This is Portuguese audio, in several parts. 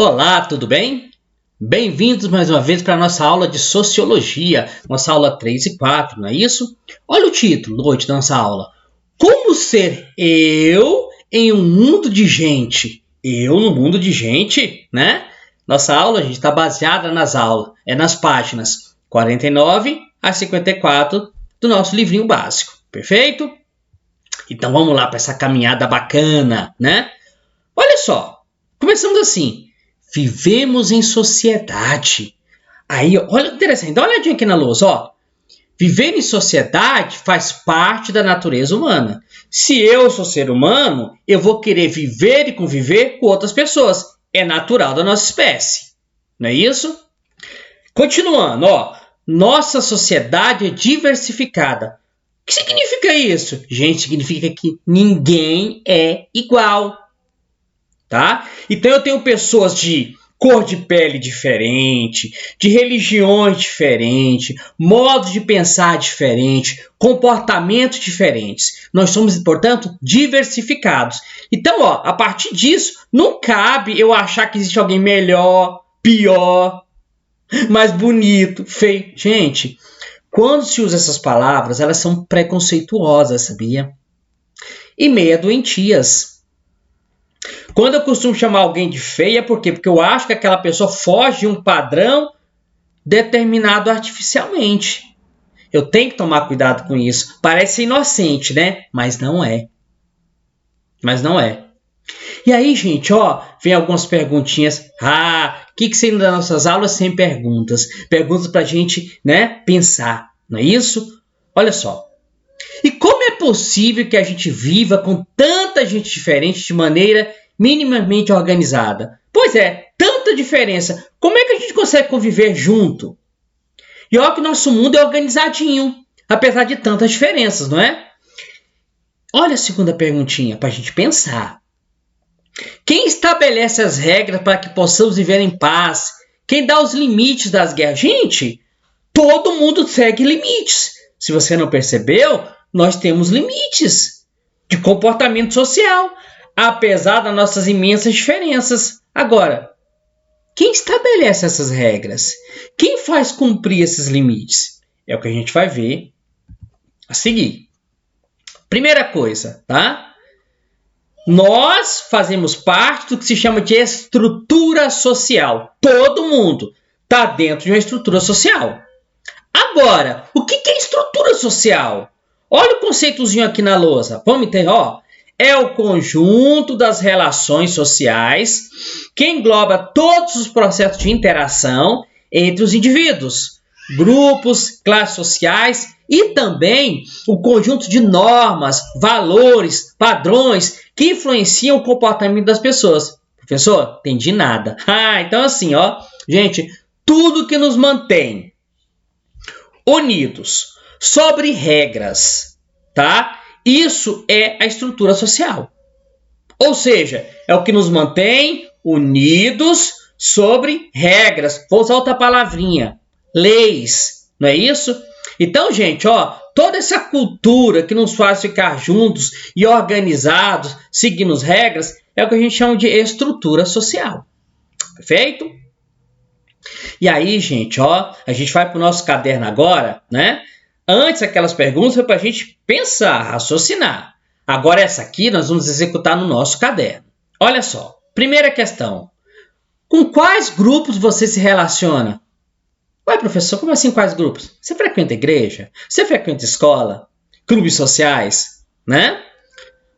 Olá, tudo bem? Bem-vindos mais uma vez para a nossa aula de Sociologia, nossa aula 3 e 4, não é isso? Olha o título hoje da nossa aula. Como ser eu em um mundo de gente? Eu no mundo de gente, né? Nossa aula, gente, está baseada nas páginas 49 a 54 do nosso livrinho básico, perfeito? Então vamos lá para essa caminhada bacana, né? Olha só, começamos assim. Vivemos em sociedade. Aí, olha interessante, dá uma olhadinha aqui na lousa, ó. Viver em sociedade faz parte da natureza humana. Se eu sou ser humano, eu vou querer viver e conviver com outras pessoas. É natural da nossa espécie. Não é isso? Continuando, ó. Nossa sociedade é diversificada. O que significa isso? Gente, significa que ninguém é igual. Tá? Então eu tenho pessoas de cor de pele diferente, de religiões diferentes, modos de pensar diferente, comportamentos diferentes. Nós somos, portanto, diversificados. Então, ó, a partir disso, não cabe eu achar que existe alguém melhor, pior, mais bonito, feio. Gente, quando se usa essas palavras, elas são preconceituosas, sabia? E meio doentias. Quando eu costumo chamar alguém de feia, é por quê? Porque eu acho que aquela pessoa foge de um padrão determinado artificialmente. Eu tenho que tomar cuidado com isso. Parece inocente, né? Mas não é. Mas não é. E aí, gente, ó, vem algumas perguntinhas. O que você das nossas aulas sem perguntas? Perguntas pra gente, né, pensar. Não é isso? Olha só. E como é possível que a gente viva com tanta gente diferente de maneira minimamente organizada? Pois é, tanta diferença. Como é que a gente consegue conviver junto? E olha que nosso mundo é organizadinho, apesar de tantas diferenças, não é? Olha a segunda perguntinha para a gente pensar. Quem estabelece as regras para que possamos viver em paz? Quem dá os limites das guerras? Gente, todo mundo segue limites. Se você não percebeu, nós temos limites de comportamento social, apesar das nossas imensas diferenças. Agora, quem estabelece essas regras? Quem faz cumprir esses limites? É o que a gente vai ver a seguir. Primeira coisa, tá? Nós fazemos parte do que se chama de estrutura social. Todo mundo está dentro de uma estrutura social. Agora, o que é estrutura social? Olha o conceitozinho aqui na lousa. Vamos entender, ó. É o conjunto das relações sociais que engloba todos os processos de interação entre os indivíduos, grupos, classes sociais e também o conjunto de normas, valores, padrões que influenciam o comportamento das pessoas. Professor, entendi nada. Então assim, ó, gente, tudo que nos mantém unidos sobre regras, tá? Isso é a estrutura social. Ou seja, é o que nos mantém unidos sobre regras. Vou usar outra palavrinha. Leis, não é isso? Então, gente, ó, toda essa cultura que nos faz ficar juntos e organizados, seguindo as regras, é o que a gente chama de estrutura social. Perfeito? E aí, gente, ó, a gente vai para o nosso caderno agora, né? Antes, aquelas perguntas foi para a gente pensar, raciocinar. Agora, essa aqui nós vamos executar no nosso caderno. Olha só. Primeira questão. Com quais grupos você se relaciona? Ué, professor, como assim quais grupos? Você frequenta igreja? Você frequenta escola? Clubes sociais? Né?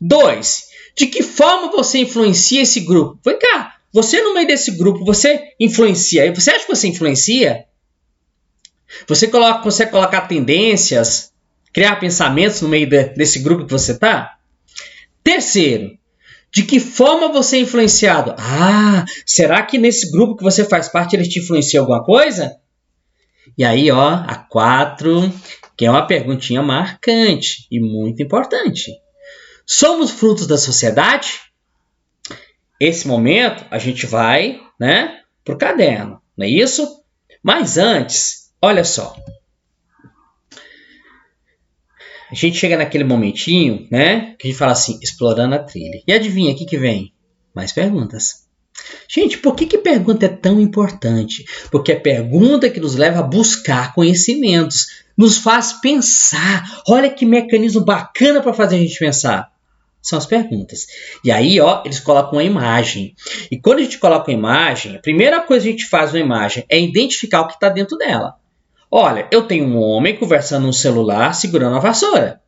2. De que forma você influencia esse grupo? Vem cá. Você no meio desse grupo, você influencia. Você acha que você influencia? Você consegue colocar tendências, criar pensamentos no meio desse grupo que você está? Terceiro, de que forma você é influenciado? Será que nesse grupo que você faz parte ele te influencia alguma coisa? E aí, ó, a 4, que é uma perguntinha marcante e muito importante. Somos frutos da sociedade? Esse momento a gente vai, né, pro caderno, não é isso? Mas antes, olha só. A gente chega naquele momentinho, né, que a gente fala assim, explorando a trilha. E adivinha, o que vem? Mais perguntas. Gente, por que pergunta é tão importante? Porque é pergunta que nos leva a buscar conhecimentos, nos faz pensar. Olha que mecanismo bacana para fazer a gente pensar. São as perguntas. E aí, eles colocam a imagem. E quando a gente coloca a imagem, a primeira coisa que a gente faz na imagem é identificar o que está dentro dela. Olha, eu tenho um homem conversando no celular, segurando a vassoura.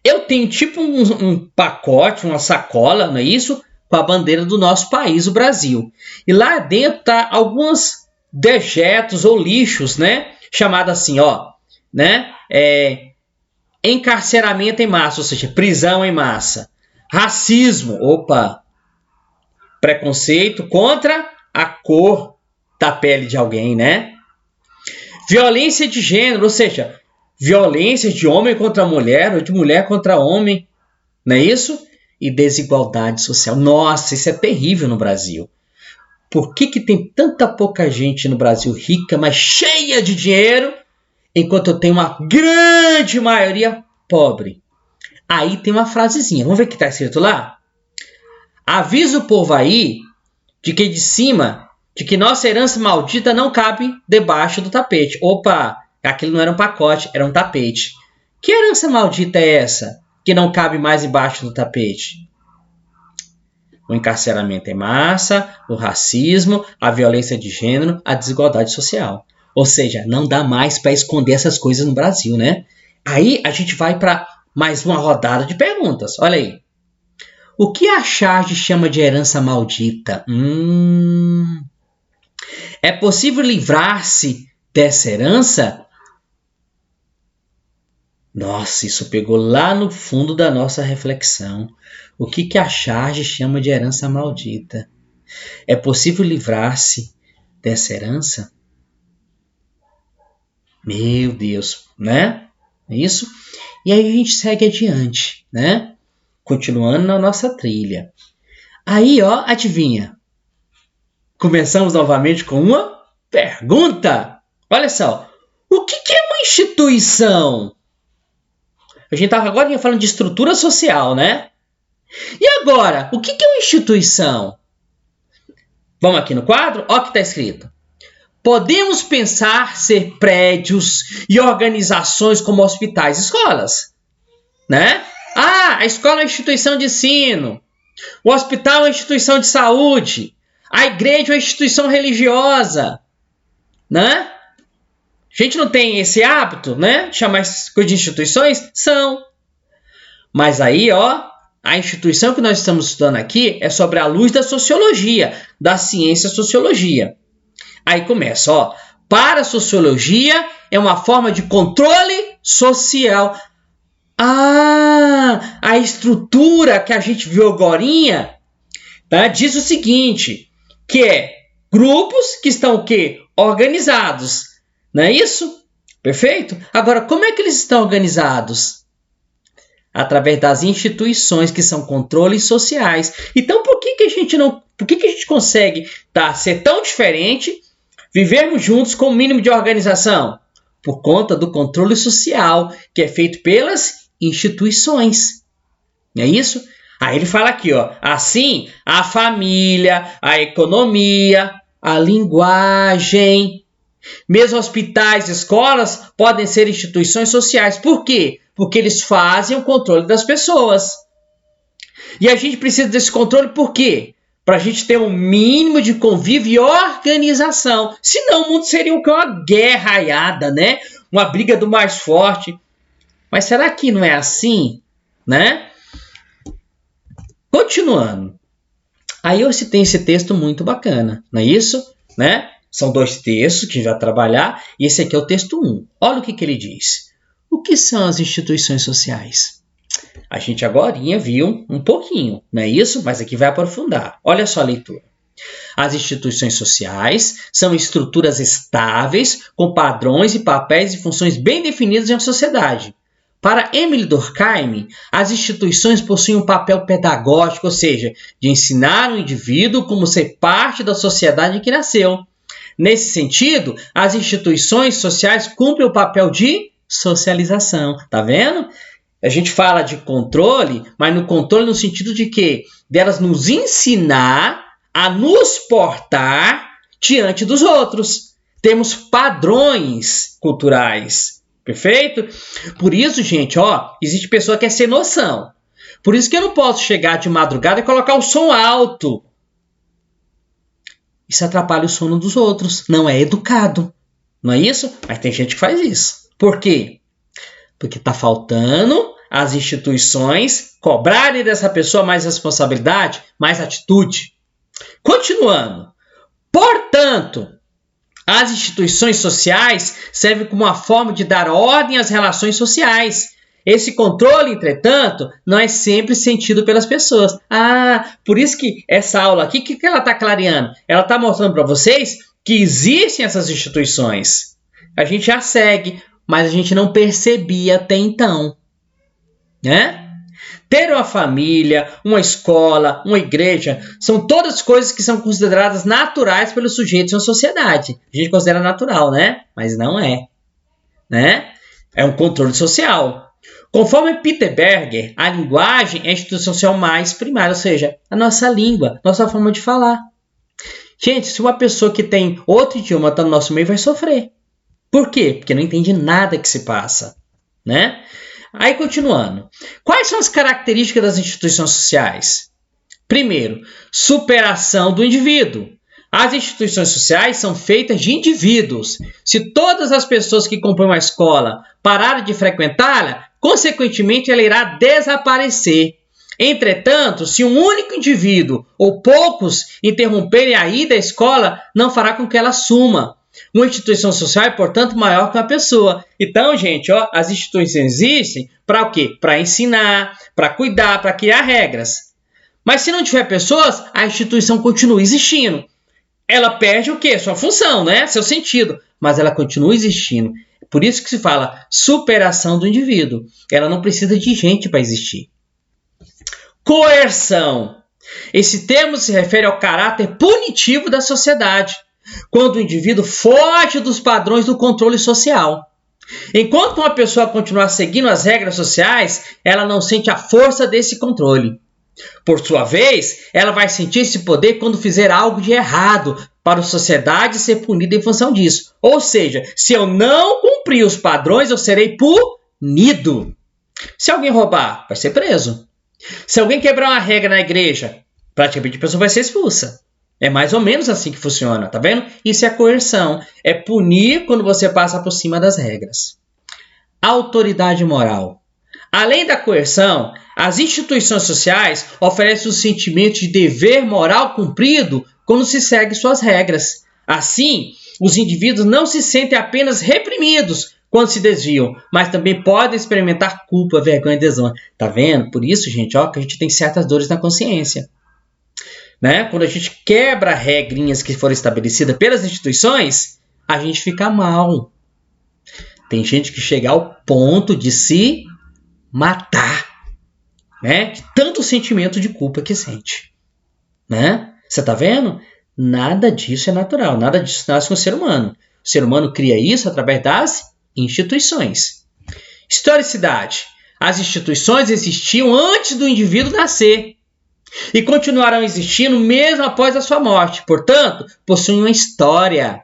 Eu tenho tipo um pacote, uma sacola, não é isso? Com a bandeira do nosso país, o Brasil. E lá dentro tá alguns dejetos ou lixos, né? Chamado assim, né? Encarceramento em massa, ou seja, prisão em massa. Racismo, preconceito contra a cor da pele de alguém, né? Violência de gênero, ou seja, violência de homem contra mulher ou de mulher contra homem, não é isso? E desigualdade social. Nossa, isso é terrível no Brasil. Por que tem tanta pouca gente no Brasil rica, mas cheia de dinheiro, enquanto eu tenho uma grande maioria pobre? Aí tem uma frasezinha. Vamos ver o que está escrito lá? Avisa o povo aí de que nossa herança maldita não cabe debaixo do tapete. Aquilo não era um pacote, era um tapete. Que herança maldita é essa que não cabe mais embaixo do tapete? O encarceramento em massa, o racismo, a violência de gênero, a desigualdade social. Ou seja, não dá mais para esconder essas coisas no Brasil, né? Aí a gente vai para mais uma rodada de perguntas. Olha aí. O que a Charge chama de herança maldita? É possível livrar-se dessa herança? Nossa, isso pegou lá no fundo da nossa reflexão. O que a Charge chama de herança maldita? É possível livrar-se dessa herança? Meu Deus, né? É isso? E aí a gente segue adiante, né? Continuando na nossa trilha. Aí, adivinha? Começamos novamente com uma pergunta. Olha só, o que é uma instituição? A gente estava agora falando de estrutura social, né? E agora, o que é uma instituição? Vamos aqui no quadro? Olha o que está escrito. Podemos pensar ser prédios e organizações como hospitais e escolas, né? A escola é uma instituição de ensino, o hospital é uma instituição de saúde, a igreja é uma instituição religiosa, né? A gente não tem esse hábito, né? De chamar essas coisas de instituições? São. Mas aí, a instituição que nós estamos estudando aqui é sobre a luz da sociologia, da ciência sociologia. Aí começa, para a sociologia é uma forma de controle social. A estrutura que a gente viu agorinha, tá, diz o seguinte, que é grupos que estão o quê? Organizados. Não é isso? Perfeito? Agora, como é que eles estão organizados? Através das instituições que são controles sociais. Então, por que a gente consegue ser tão diferente, vivermos juntos com o mínimo de organização? Por conta do controle social que é feito pelas instituições. Não é isso? Aí ele fala aqui, assim, a família, a economia, a linguagem, mesmo hospitais, escolas podem ser instituições sociais. Por quê? Porque eles fazem o controle das pessoas. E a gente precisa desse controle por quê? Para a gente ter um mínimo de convívio e organização. Senão o mundo seria uma guerra aiada, né? Uma briga do mais forte. Mas será que não é assim, né? Continuando. Aí eu citei esse texto muito bacana, não é isso? Né? São 2 textos que a gente vai trabalhar e esse aqui é o texto 1. Olha o que ele diz. O que são as instituições sociais? A gente agora viu um pouquinho, não é isso? Mas aqui vai aprofundar. Olha só a leitura. As instituições sociais são estruturas estáveis, com padrões e papéis e funções bem definidos em uma sociedade. Para Émile Durkheim, as instituições possuem um papel pedagógico, ou seja, de ensinar o indivíduo como ser parte da sociedade em que nasceu. Nesse sentido, as instituições sociais cumprem o papel de socialização. Tá vendo? A gente fala de controle, mas no controle no sentido de quê? Delas nos ensinar a nos portar diante dos outros. Temos padrões culturais. Perfeito? Por isso, gente, existe pessoa que é sem noção. Por isso que eu não posso chegar de madrugada e colocar o som alto. Isso atrapalha o sono dos outros. Não é educado. Não é isso? Mas tem gente que faz isso. Por quê? Porque está faltando as instituições cobrarem dessa pessoa mais responsabilidade, mais atitude. Continuando. Portanto, as instituições sociais servem como uma forma de dar ordem às relações sociais. Esse controle, entretanto, não é sempre sentido pelas pessoas. Por isso que essa aula aqui, o que ela está clareando? Ela está mostrando para vocês que existem essas instituições. A gente já segue, mas a gente não percebia até então. Né? Ter uma família, uma escola, uma igreja, são todas coisas que são consideradas naturais pelos sujeitos na sociedade. A gente considera natural, né? Mas não é. Né? É um controle social. Conforme Peter Berger, a linguagem é a instituição social mais primária, ou seja, a nossa língua, nossa forma de falar. Gente, se uma pessoa que tem outro idioma está no nosso meio, vai sofrer. Por quê? Porque não entende nada que se passa. Né? Aí, continuando. Quais são as características das instituições sociais? Primeiro, superação do indivíduo. As instituições sociais são feitas de indivíduos. Se todas as pessoas que compõem uma escola pararem de frequentá-la, consequentemente ela irá desaparecer. Entretanto, se um único indivíduo ou poucos interromperem a ida à escola, não fará com que ela suma. Uma instituição social é, portanto, maior que uma pessoa. Então, gente, as instituições existem para o quê? Para ensinar, para cuidar, para criar regras. Mas se não tiver pessoas, a instituição continua existindo. Ela perde o quê? Sua função, né? Seu sentido. Mas ela continua existindo. Por isso que se fala superação do indivíduo. Ela não precisa de gente para existir. Coerção. Esse termo se refere ao caráter punitivo da sociedade, quando o indivíduo foge dos padrões do controle social. Enquanto uma pessoa continuar seguindo as regras sociais, ela não sente a força desse controle. Por sua vez, ela vai sentir esse poder quando fizer algo de errado, para a sociedade ser punida em função disso. Ou seja, se eu não cumprir os padrões, eu serei punido. Se alguém roubar, vai ser preso. Se alguém quebrar uma regra na igreja, praticamente a pessoa vai ser expulsa. É mais ou menos assim que funciona, tá vendo? Isso é coerção. É punir quando você passa por cima das regras. Autoridade moral. Além da coerção, as instituições sociais oferecem o sentimento de dever moral cumprido quando se segue suas regras. Assim, os indivíduos não se sentem apenas reprimidos quando se desviam, mas também podem experimentar culpa, vergonha e desonra. Tá vendo? Por isso, gente, que a gente tem certas dores na consciência. Né? Quando a gente quebra regrinhas que foram estabelecidas pelas instituições, a gente fica mal. Tem gente que chega ao ponto de se matar, né? De tanto sentimento de culpa que sente. Né? Você está vendo? Nada disso é natural, nada disso nasce com o ser humano. O ser humano cria isso através das instituições. Historicidade. As instituições existiam antes do indivíduo nascer e continuarão existindo mesmo após a sua morte. Portanto, possuem uma história.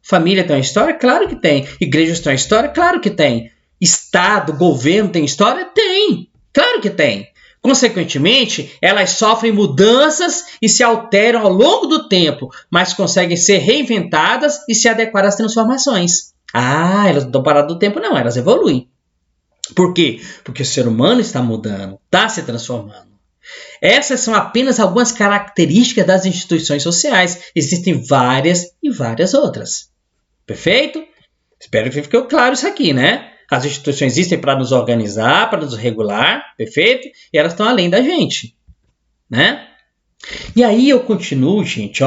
Família tem uma história? Claro que tem. Igrejas têm uma história? Claro que tem. Estado, governo tem história? Tem. Claro que tem. Consequentemente, elas sofrem mudanças e se alteram ao longo do tempo, mas conseguem ser reinventadas e se adequar às transformações. Elas não estão paradas do tempo, não. Elas evoluem. Por quê? Porque o ser humano está mudando, está se transformando. Essas são apenas algumas características das instituições sociais. Existem várias e várias outras. Perfeito? Espero que ficou claro isso aqui, né? As instituições existem para nos organizar, para nos regular, perfeito? E elas estão além da gente, né? E aí eu continuo, gente,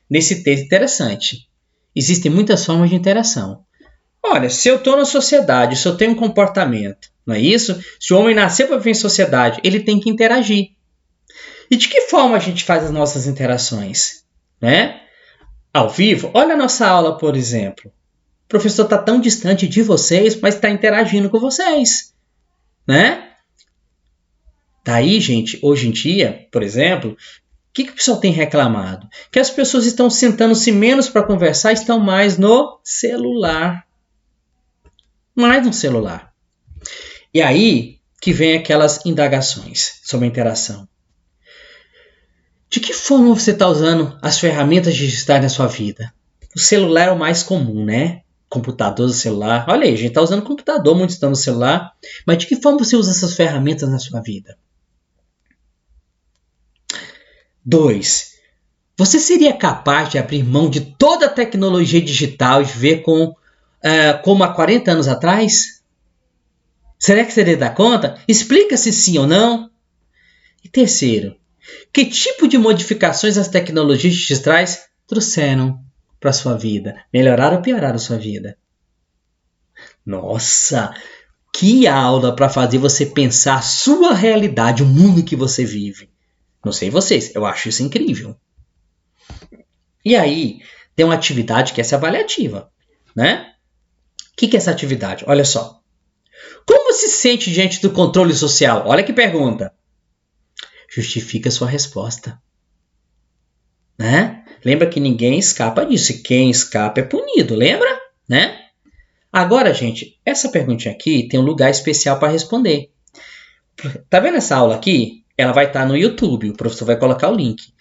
nesse texto interessante. Existem muitas formas de interação. Olha, se eu estou na sociedade, se eu tenho um comportamento, não é isso? Se o homem nasceu para viver em sociedade, ele tem que interagir. E de que forma a gente faz as nossas interações? Né? Ao vivo, olha a nossa aula, por exemplo. O professor está tão distante de vocês, mas está interagindo com vocês. Né? Daí, gente, hoje em dia, por exemplo, que o pessoal tem reclamado? Que as pessoas estão sentando-se menos para conversar, estão mais no celular. Mais no celular. E aí que vem aquelas indagações sobre a interação. De que forma você está usando as ferramentas digitais na sua vida? O celular é o mais comum, né? Computador, celular. Olha aí, a gente está usando computador, muitos estão no celular. Mas de que forma você usa essas ferramentas na sua vida? 2. Você seria capaz de abrir mão de toda a tecnologia digital e viver como há 40 anos atrás? Será que você dar conta? Explica se sim ou não. E 3. Que tipo de modificações as tecnologias digitais trouxeram para a sua vida? Melhoraram ou pioraram a sua vida? Nossa, que aula para fazer você pensar a sua realidade, o mundo que você vive. Não sei vocês, eu acho isso incrível. E aí, tem uma atividade que é essa avaliativa, né? O que é essa atividade? Olha só. Como se sente diante do controle social? Olha que pergunta. Justifica a sua resposta. Né? Lembra que ninguém escapa disso. E quem escapa é punido, lembra? Né? Agora, gente, essa perguntinha aqui tem um lugar especial para responder. Tá vendo essa aula aqui? Ela vai estar no YouTube. O professor vai colocar o link.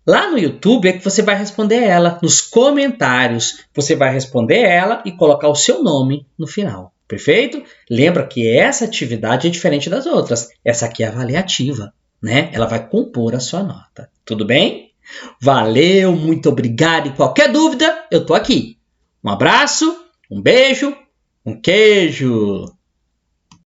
Lá no YouTube é que você vai responder ela. Nos comentários, você vai responder ela e colocar o seu nome no final. Perfeito? Lembra que essa atividade é diferente das outras. Essa aqui é avaliativa, né? Ela vai compor a sua nota. Tudo bem? Valeu, muito obrigado. E qualquer dúvida, eu tô aqui. Um abraço, um beijo, um queijo.